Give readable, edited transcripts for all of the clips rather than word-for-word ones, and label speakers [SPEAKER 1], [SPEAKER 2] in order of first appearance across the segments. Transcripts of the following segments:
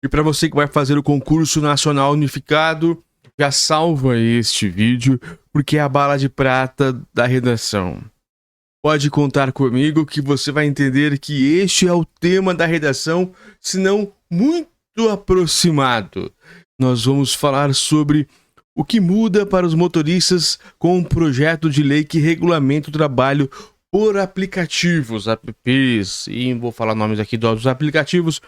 [SPEAKER 1] E para você que vai fazer o concurso nacional unificado, já salva este vídeo, porque é a bala de prata da redação. Pode contar comigo que você vai entender que este é o tema da redação, se não muito aproximado. Nós vamos falar sobre o que muda para os motoristas com um projeto de lei que regulamenta o trabalho por aplicativos, apps, e vou falar nomes aqui dos aplicativos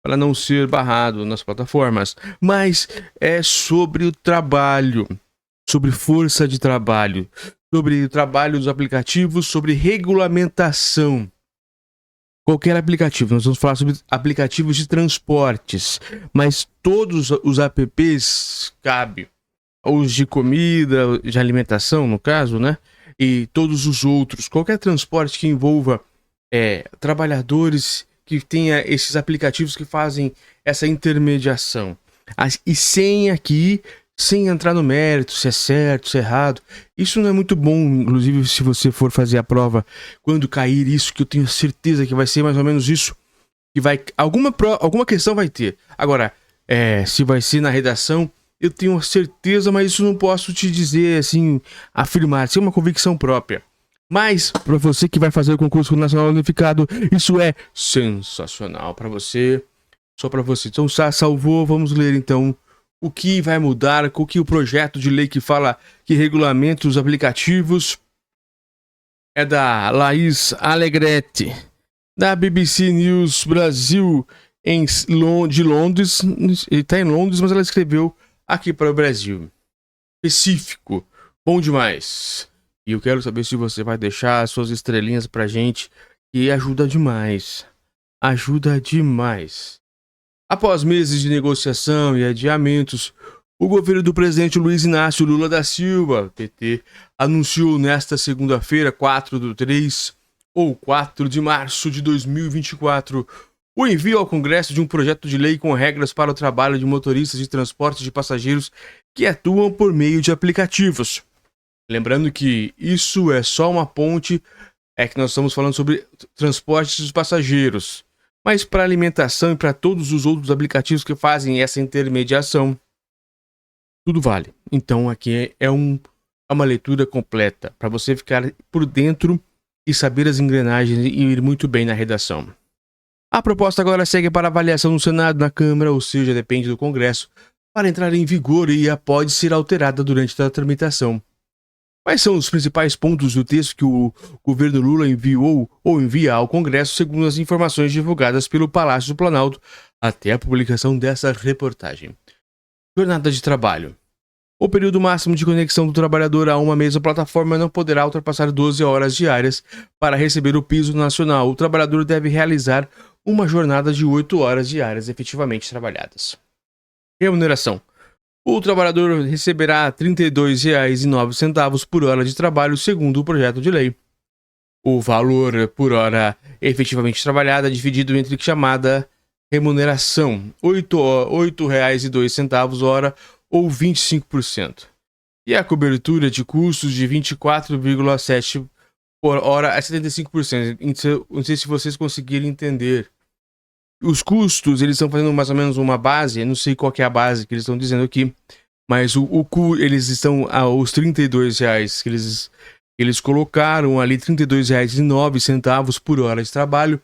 [SPEAKER 1] para não ser barrado nas plataformas, mas é sobre o trabalho, sobre força de trabalho, sobre o trabalho dos aplicativos, sobre regulamentação. Qualquer aplicativo, nós vamos falar sobre aplicativos de transportes, mas todos os apps cabem, os de comida, de alimentação no caso, né? E todos os outros, qualquer transporte que envolva trabalhadores que tenha esses aplicativos que fazem essa intermediação. E sem entrar no mérito, se é certo, se é errado. Isso não é muito bom, inclusive se você for fazer a prova, quando cair isso, que eu tenho certeza que vai ser mais ou menos isso, que vai alguma questão vai ter. Agora, se vai ser na redação, eu tenho certeza, mas isso não posso te dizer assim, afirmar, isso é uma convicção própria. Mas, para você que vai fazer o concurso nacional unificado, isso é sensacional para você, só para você. Então, salvou, vamos ler então o que vai mudar, o que o projeto de lei que fala que regulamenta os aplicativos é da Laís Alegretti, da BBC News Brasil, de Londres. Ele está em Londres, mas ela escreveu aqui para o Brasil. Específico, bom demais. E eu quero saber se você vai deixar as suas estrelinhas pra gente, que ajuda demais. Ajuda demais. Após meses de negociação e adiamentos, o governo do presidente Luiz Inácio Lula da Silva, PT, anunciou nesta segunda-feira, 4/3, ou 4 de março de 2024, o envio ao Congresso de um projeto de lei com regras para o trabalho de motoristas de transporte de passageiros que atuam por meio de aplicativos. Lembrando que isso é só uma ponte, que nós estamos falando sobre transportes dos passageiros. Mas para alimentação e para todos os outros aplicativos que fazem essa intermediação, tudo vale. Então aqui é uma leitura completa, para você ficar por dentro e saber as engrenagens e ir muito bem na redação. A proposta agora segue para avaliação no Senado, na Câmara, ou seja, depende do Congresso, para entrar em vigor e pode ser alterada durante a tramitação. Quais são os principais pontos do texto que o governo Lula enviou ou envia ao Congresso, segundo as informações divulgadas pelo Palácio do Planalto até a publicação dessa reportagem? Jornada de trabalho. O período máximo de conexão do trabalhador a uma mesma plataforma não poderá ultrapassar 12 horas diárias. Para receber o piso nacional, o trabalhador deve realizar uma jornada de 8 horas diárias efetivamente trabalhadas. Remuneração. O trabalhador receberá R$ 32,09 por hora de trabalho, segundo o projeto de lei. O valor por hora efetivamente trabalhada é dividido entre chamada remuneração, R$ 8,02 hora ou 25%. E a cobertura de custos de 24,7 por hora é 75%. Não sei se vocês conseguiram entender. Os custos, eles estão fazendo mais ou menos uma base, eu não sei qual que é a base que eles estão dizendo aqui, mas eles estão os R$ 32,00 que eles colocaram ali, R$ 32,09 por hora de trabalho,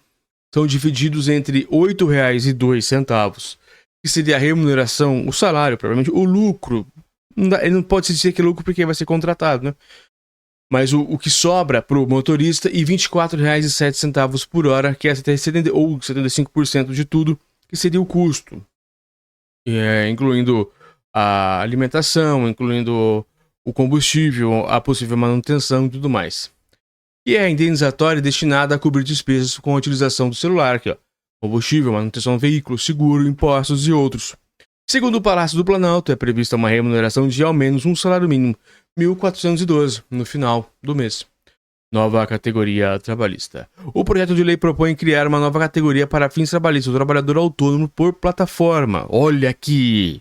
[SPEAKER 1] são divididos entre R$ 8,02, que seria a remuneração, o salário, provavelmente, o lucro. Ele não pode se dizer que é lucro porque vai ser contratado, né? Mas o que sobra para o motorista, e R$ 24,07 por hora, que é ou 75% de tudo, que seria o custo. Incluindo a alimentação, incluindo o combustível, a possível manutenção e tudo mais. E é indenizatória destinada a cobrir despesas com a utilização do celular, aqui, ó, combustível, manutenção do veículo, seguro, impostos e outros. Segundo o Palácio do Planalto, é prevista uma remuneração de ao menos um salário mínimo, R$ 1.412, no final do mês. Nova categoria trabalhista. O projeto de lei propõe criar uma nova categoria para fins trabalhistas, o trabalhador autônomo por plataforma. Olha aqui!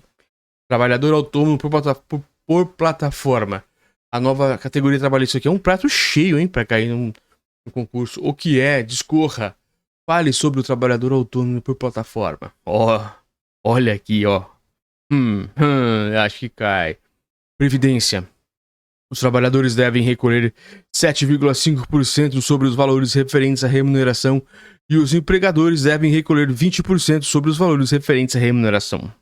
[SPEAKER 1] Trabalhador autônomo por plataforma. A nova categoria trabalhista aqui é um prato cheio, hein, para cair no concurso. O que é? Discorra. Fale sobre o trabalhador autônomo por plataforma. Olha aqui, ó. Acho que cai. Previdência. Os trabalhadores devem recolher 7,5% sobre os valores referentes à remuneração e os empregadores devem recolher 20% sobre os valores referentes à remuneração.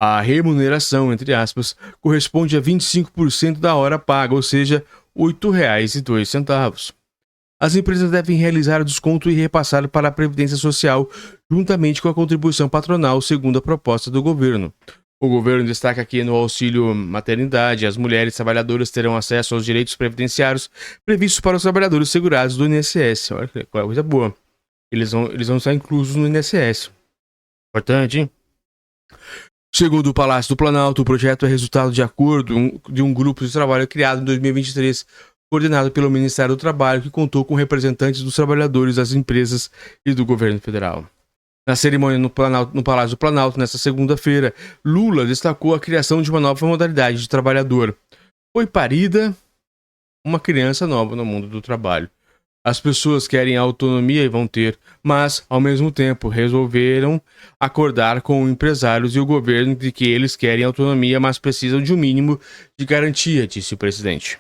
[SPEAKER 1] A remuneração, entre aspas, corresponde a 25% da hora paga, ou seja, R$ 8,02. As empresas devem realizar o desconto e repassar para a Previdência Social, juntamente com a contribuição patronal, segundo a proposta do governo. O governo destaca que no auxílio maternidade, as mulheres trabalhadoras terão acesso aos direitos previdenciários previstos para os trabalhadores segurados do INSS. Olha que coisa boa. Eles vão estar inclusos no INSS. Importante, hein? Segundo o Palácio do Planalto, o projeto é resultado de acordo de um grupo de trabalho criado em 2023, coordenado pelo Ministério do Trabalho, que contou com representantes dos trabalhadores, das empresas e do governo federal. Na cerimônia no Palácio do Planalto, nesta segunda-feira, Lula destacou a criação de uma nova modalidade de trabalhador. Foi parida uma criança nova no mundo do trabalho. As pessoas querem autonomia e vão ter, mas, ao mesmo tempo, resolveram acordar com empresários e o governo de que eles querem autonomia, mas precisam de um mínimo de garantia, disse o presidente.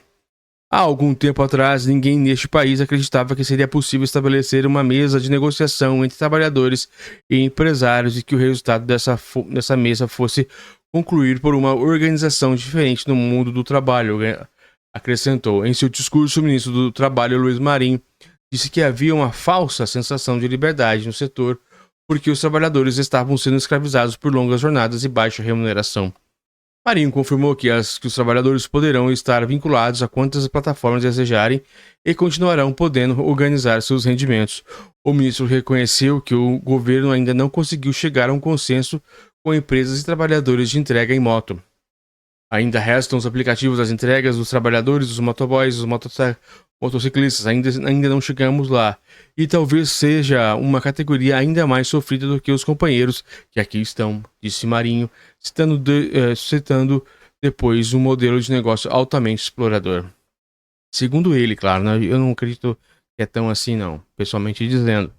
[SPEAKER 1] Há algum tempo atrás, ninguém neste país acreditava que seria possível estabelecer uma mesa de negociação entre trabalhadores e empresários e que o resultado dessa mesa fosse concluir por uma organização diferente no mundo do trabalho, acrescentou. Em seu discurso, o ministro do Trabalho, Luiz Marinho, disse que havia uma falsa sensação de liberdade no setor porque os trabalhadores estavam sendo escravizados por longas jornadas e baixa remuneração. Marinho confirmou que os trabalhadores poderão estar vinculados a quantas plataformas desejarem e continuarão podendo organizar seus rendimentos. O ministro reconheceu que o governo ainda não conseguiu chegar a um consenso com empresas e trabalhadores de entrega em moto. Ainda restam os aplicativos das entregas dos trabalhadores, dos motoboys, dos motociclistas. Ainda não chegamos lá. E talvez seja uma categoria ainda mais sofrida do que os companheiros que aqui estão, disse Marinho, citando depois um modelo de negócio altamente explorador. Segundo ele, claro, né? Eu não acredito que é tão assim não, pessoalmente dizendo.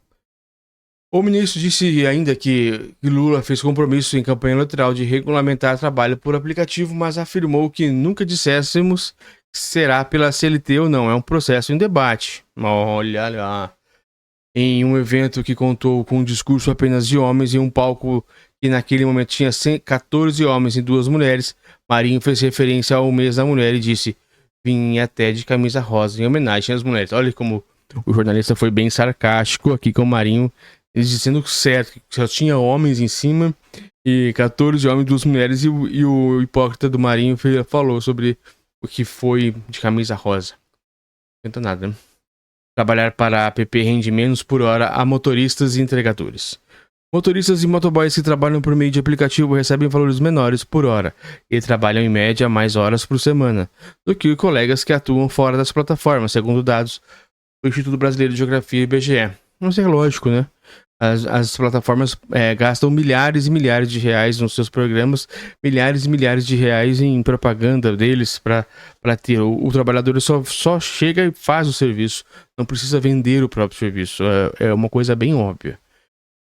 [SPEAKER 1] O ministro disse ainda que Lula fez compromisso em campanha eleitoral de regulamentar trabalho por aplicativo, mas afirmou que nunca dissessemos será pela CLT ou não. É um processo em debate. Olha lá. Em um evento que contou com um discurso apenas de homens e um palco que naquele momento tinha 14 homens e 2 mulheres, Marinho fez referência ao mês da mulher e disse: vim até de camisa rosa em homenagem às mulheres. Olha como o jornalista foi bem sarcástico aqui com o Marinho, eles dizendo certo, que só tinha homens em cima e 14 homens e 2 mulheres, e o hipócrita do Marinho falou sobre o que foi de camisa rosa. Não tenta nada, né? Trabalhar para a app rende menos por hora a motoristas e entregadores. Motoristas e motoboys que trabalham por meio de aplicativo recebem valores menores por hora e trabalham em média mais horas por semana do que colegas que atuam fora das plataformas, segundo dados do Instituto Brasileiro de Geografia e IBGE. Mas é lógico, né? As plataformas gastam milhares e milhares de reais nos seus programas, milhares e milhares de reais em propaganda deles para ter. O trabalhador só chega e faz o serviço, não precisa vender o próprio serviço. É uma coisa bem óbvia.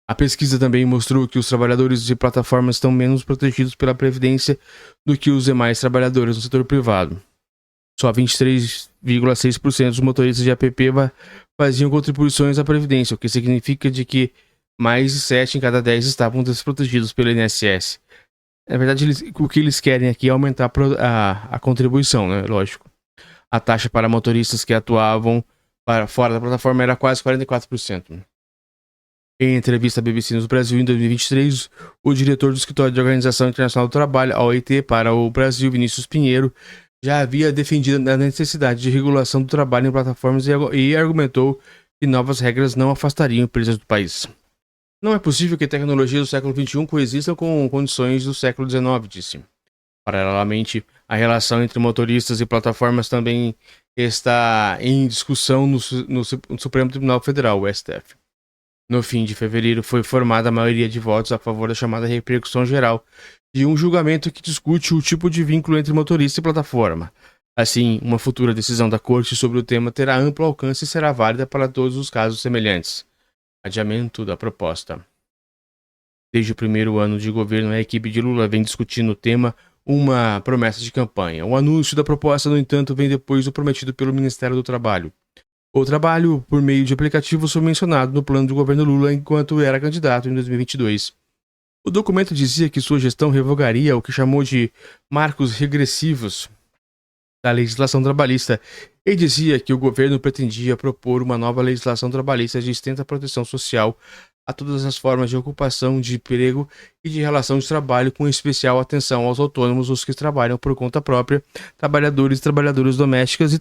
[SPEAKER 1] A pesquisa também mostrou que os trabalhadores de plataformas estão menos protegidos pela Previdência do que os demais trabalhadores no setor privado. Só 23,6% dos motoristas de app faziam contribuições à Previdência, o que significa de que mais de 7 em cada 10 estavam desprotegidos pelo INSS. Na verdade, o que eles querem aqui é aumentar a contribuição, né? Lógico. A taxa para motoristas que atuavam fora da plataforma era quase 44%. Em entrevista à BBC News Brasil em 2023, o diretor do Escritório de Organização Internacional do Trabalho, a OIT, para o Brasil, Vinícius Pinheiro, já havia defendido a necessidade de regulação do trabalho em plataformas e argumentou que novas regras não afastariam empresas do país. Não é possível que tecnologias do século XXI coexistam com condições do século XIX, disse. Paralelamente, a relação entre motoristas e plataformas também está em discussão no Supremo Tribunal Federal, o STF. No fim de fevereiro, foi formada a maioria de votos a favor da chamada repercussão geral de um julgamento que discute o tipo de vínculo entre motorista e plataforma. Assim, uma futura decisão da Corte sobre o tema terá amplo alcance e será válida para todos os casos semelhantes. Adiamento da proposta. Desde o primeiro ano de governo, a equipe de Lula vem discutindo o tema, uma promessa de campanha. O anúncio da proposta, no entanto, vem depois do prometido pelo Ministério do Trabalho. O trabalho por meio de aplicativos foi mencionado no plano do governo Lula enquanto era candidato em 2022. O documento dizia que sua gestão revogaria o que chamou de marcos regressivos da legislação trabalhista e dizia que o governo pretendia propor uma nova legislação trabalhista de extensa proteção social a todas as formas de ocupação, de emprego e de relação de trabalho, com especial atenção aos autônomos, os que trabalham por conta própria, trabalhadores e trabalhadoras domésticas e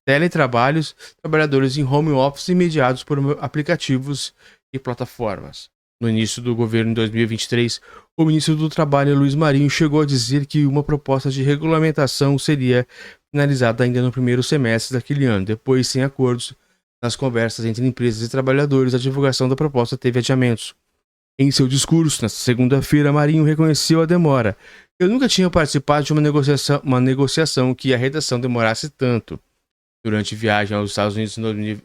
[SPEAKER 1] teletrabalhos, trabalhadores em home office mediados por aplicativos e plataformas. No início do governo em 2023, o ministro do Trabalho, Luiz Marinho, chegou a dizer que uma proposta de regulamentação seria finalizada ainda no primeiro semestre daquele ano. Depois, sem acordos nas conversas entre empresas e trabalhadores, a divulgação da proposta teve adiamentos. Em seu discurso, nesta segunda-feira, Marinho reconheceu a demora. Eu nunca tinha participado de uma negociação que a redação demorasse tanto. Durante viagem aos Estados Unidos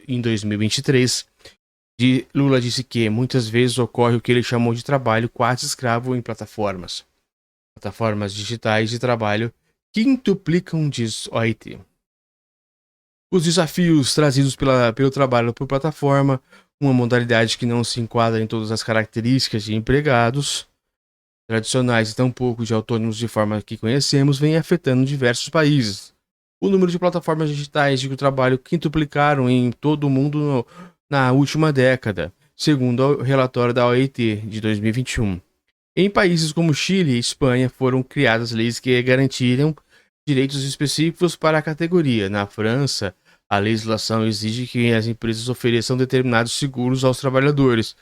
[SPEAKER 1] em 2023, Lula disse que muitas vezes ocorre o que ele chamou de trabalho quase escravo em plataformas digitais de trabalho quintuplicam, diz OIT. Os desafios trazidos pelo trabalho por plataforma, uma modalidade que não se enquadra em todas as características de empregados tradicionais e tampouco de autônomos de forma que conhecemos, vem afetando diversos países. O número de plataformas digitais de trabalho quintuplicaram em todo o mundo na última década, segundo o relatório da OIT de 2021. Em países como Chile e Espanha foram criadas leis que garantiram direitos específicos para a categoria. Na França, a legislação exige que as empresas ofereçam determinados seguros aos trabalhadores.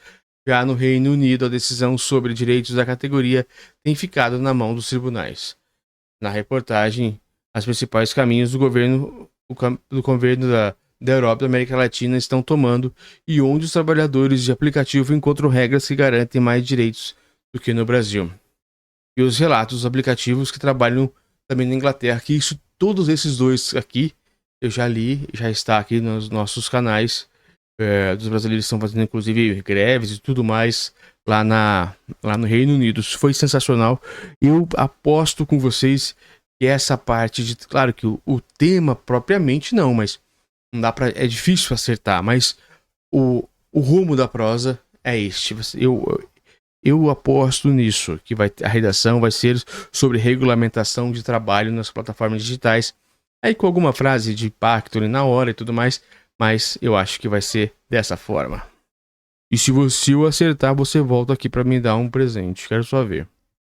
[SPEAKER 1] Já no Reino Unido, a decisão sobre direitos da categoria tem ficado na mão dos tribunais. Na reportagem, os principais caminhos do governo da Europa e da América Latina estão tomando e onde os trabalhadores de aplicativo encontram regras que garantem mais direitos do que no Brasil. E os relatos dos aplicativos que trabalham também na Inglaterra, que todos esses dois aqui, eu já li, já está aqui nos nossos canais, dos brasileiros estão fazendo inclusive greves e tudo mais lá no Reino Unido. Isso foi sensacional. Eu aposto com vocês que essa parte de, claro que o tema propriamente não, mas não dá é difícil acertar, mas o rumo da prosa é este. Eu aposto nisso, que a redação vai ser sobre regulamentação de trabalho nas plataformas digitais, aí com alguma frase de impacto ali na hora e tudo mais, mas eu acho que vai ser dessa forma. E se eu acertar, você volta aqui para me dar um presente, quero só ver.